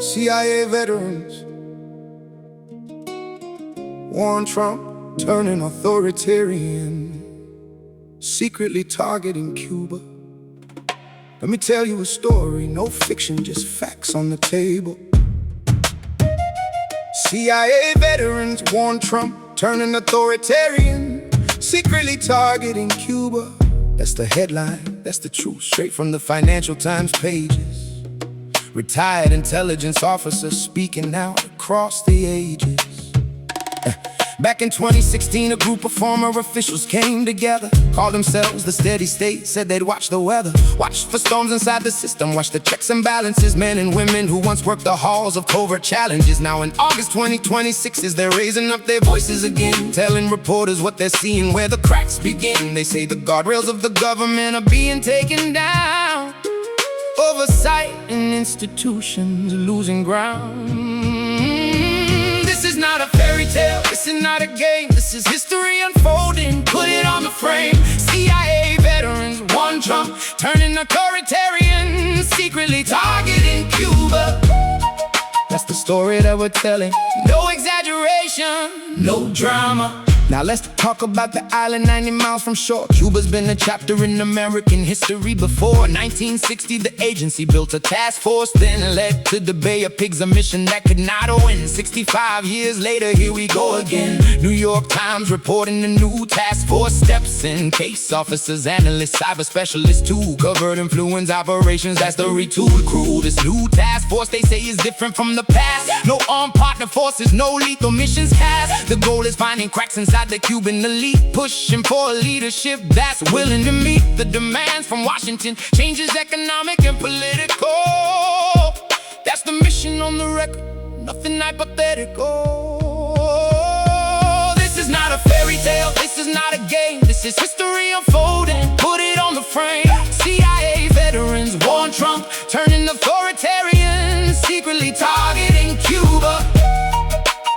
CIA veterans warn Trump turning authoritarian, secretly targeting Cuba. Let me tell you a story, no fiction, just facts on the table. CIA veterans warn Trump turning authoritarian, secretly targeting Cuba. That's the headline, that's the truth, straight from the Financial Times pages. Retired intelligence officers speaking out across the ages. Back in 2016, a group of former officials came together, called themselves the Steady State, said they'd watch the weather, watch for storms inside the system, watch the checks and balances, men and women who once worked the halls of covert challenges. Now in August 2026, they're raising up their voices again, telling reporters what they're seeing, where the cracks begin. They say the guardrails of the government are being taken down, oversight in institutions losing ground. This is not a fairy tale, this is not a game, this is history unfolding, put it on the frame. CIA veterans warn Trump turning authoritarian, secretly targeting Cuba. That's the story that we're telling, no exaggeration, no drama. Now let's talk about the island 90 miles from shore. Cuba's been a chapter in American history before. 1960, the agency built a task force, then led to the Bay of Pigs, a mission that could not win. 65 years later, here we go again. New York Times reporting the new task force steps in. Case officers, analysts, cyber specialists too. Covert influence operations, that's the retooled crew. This new task force, they say, is different from the past. No armed partner forces, no lethal missions cast. The goal is finding cracks inside the Cuban elite, pushing for a leadership that's willing to meet the demands from Washington. Changes economic and political. That's the mission on the record, nothing hypothetical. This is not a fairy tale, this is not a game, this is history unfolding, put it on the frame. CIA veterans warn Trump turning authoritarian, secretly targeting Cuba.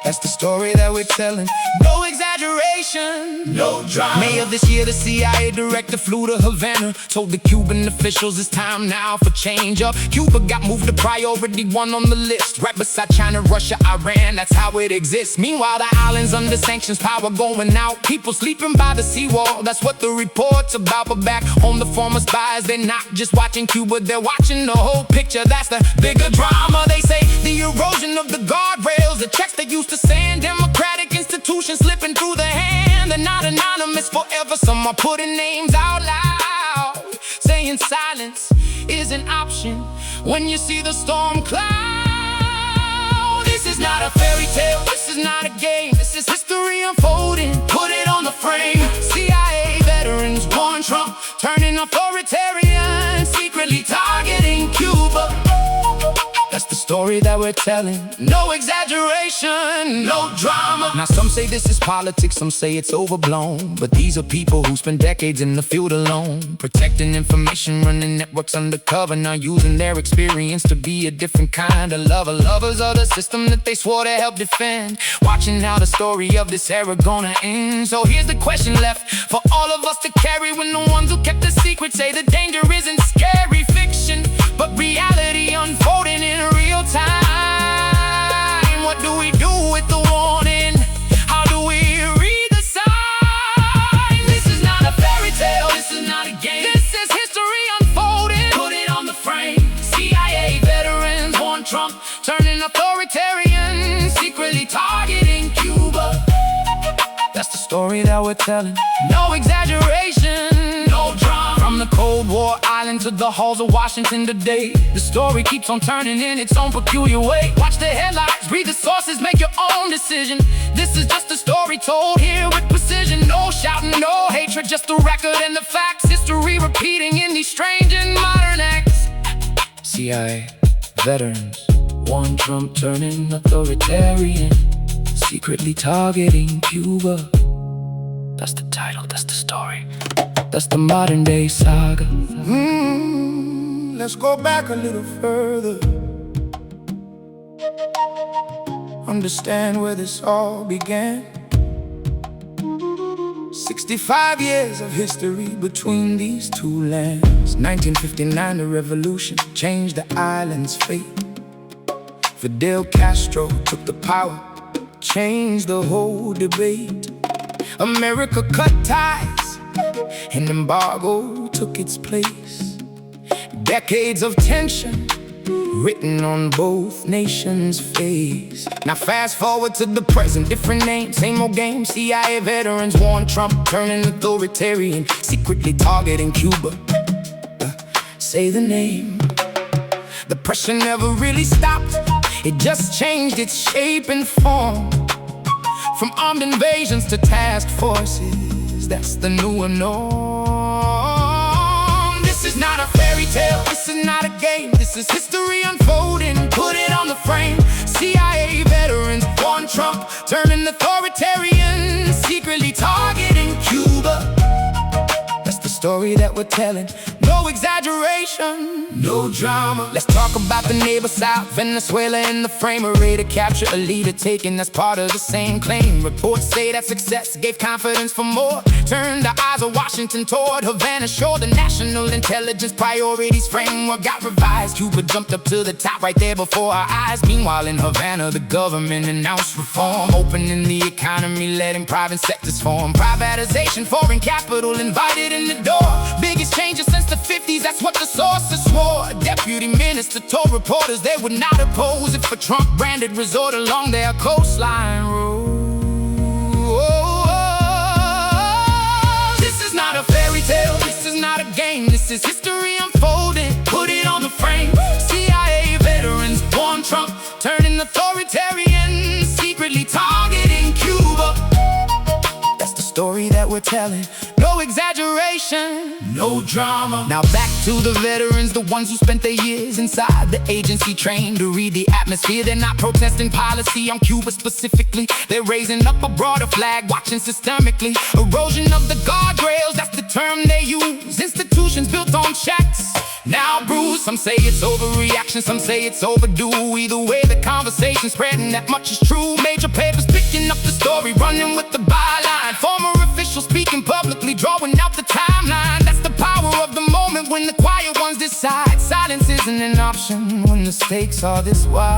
That's the story that we're telling, no exaggeration, no drama. May of this year, the CIA Director flew to Havana, told the Cuban officials it's time now for change up. Cuba got moved to priority 1 on the list, right beside China, Russia, Iran, that's how it exists. Meanwhile, the island's under sanctions, power going out, people sleeping by the seawall, that's what the report's about. But back home, the former spies, they're not just watching Cuba, they're watching the whole picture. That's the bigger drama. They say the erosion of the guardrails, the checks they used to send, democratic institutions slipping through the hand. They're not anonymous forever, some are putting names out loud, saying silence is an option when you see the storm cloud. This is not a fairy tale, this is not a game, this is history unfolding, put it on the frame. CIA veterans warn Trump turning authoritarian, secretly targeting Cuba. That's the story that we're telling, no exaggeration, no drama. Now some say this is politics, some say it's overblown, but these are people who spend decades in the field alone, protecting information, running networks undercover, now using their experience to be a different kind of lover. Lovers of the system that they swore to help defend, watching how the story of this era gonna end. So here's the question left for all of us to carry, when the ones who kept the secret say the danger isn't scary fiction, but reality unfolding in real time. What do we do with the warning? How do we read the sign? This is not a fairy tale, this is not a game, this is history unfolding, put it on the frame. CIA veterans warn Trump turning authoritarian, secretly targeting Cuba. That's the story that we're telling, no exaggeration, no drama. From the Cold War island to the halls of Washington today, the story keeps on turning in its own peculiar way. Watch the headlines, read the sources, make your own decision. This is just a story told here with precision, no shouting, no hatred, just the record and the facts. History repeating in these strange and modern acts. CIA veterans warn Trump turning authoritarian, secretly targeting Cuba. That's the title, that's the story, that's the modern day saga. Let's go back a little further, understand where this all began. 65 years of history between these two lands. 1959, the revolution changed the island's fate. Fidel Castro took the power, changed the whole debate. America cut ties, an embargo took its place. Decades of tension written on both nations' face. Now fast forward to the present, different names, same old game. CIA veterans warn Trump, turning authoritarian, secretly targeting Cuba. Say the name. The pressure never really stopped, it just changed its shape and form. From armed invasions to task forces, that's the new norm. This is not a fairy tale, this is not a game, this is history unfolding, put it on the frame. CIA veterans warn Trump, turning authoritarian, secretly targeting Cuba. That's the story that we're telling, no exaggeration, no drama. Let's talk about the neighbor South, Venezuela in the frame. Array to capture a leader taken, that's part of the same claim. Reports say that success gave confidence for more. Turned the eyes of Washington toward Havana, showed the national intelligence priorities framework got revised. Cuba jumped up to the top right there before our eyes. Meanwhile in Havana, the government announced reform, opening the economy, letting private sectors form. Privatization, foreign capital invited in the door. Biggest changes since the 50s, that's what the sources swore. A deputy minister told reporters they would not oppose if a Trump-branded resort along their coastline road. This is not a fairy tale, this is not a game, this is history unfolding, put it on the frame. CIA veterans warn Trump, turning authoritarian, secretly targeting Cuba. That's the story that we're telling, no exaggeration, no drama. Now back to the veterans, the ones who spent their years inside the agency, trained to read the atmosphere. They're not protesting policy on Cuba specifically, they're raising up a broader flag, watching systemically. Erosion of the guardrails, that's the term they use. Institutions built on checks, now bruised. Some say it's overreaction, some say it's overdue. Either way, the conversation's spreading, that much is true. Major papers picking up the story, running with the byline. Former officials speaking publicly, drawing out the timeline. That's the power of the moment when the quiet ones decide. Silence isn't an option when the stakes are this wide.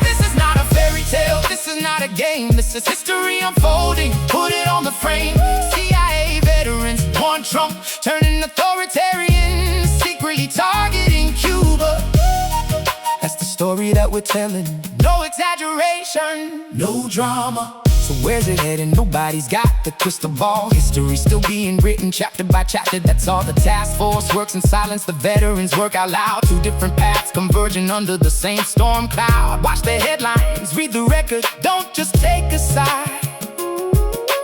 This is not a fairy tale, this is not a game, this is history unfolding, put it on the frame. CIA veterans warn Trump, turning authoritarian, secretly targeting Cuba. That's the story that we're telling, no exaggeration, no drama. So where's it heading? Nobody's got the crystal ball. History's still being written chapter by chapter, that's all. The task force works in silence, the veterans work out loud. Two different paths converging under the same storm cloud. Watch the headlines, read the record, don't just take a side.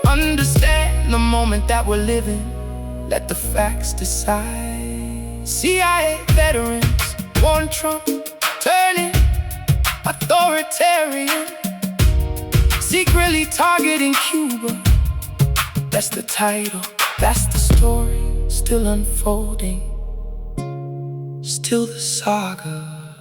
Understand the moment that we're living, let the facts decide. CIA veterans warn Trump, turning authoritarian, secretly targeting Cuba. That's the title, that's the story, still unfolding, still the saga.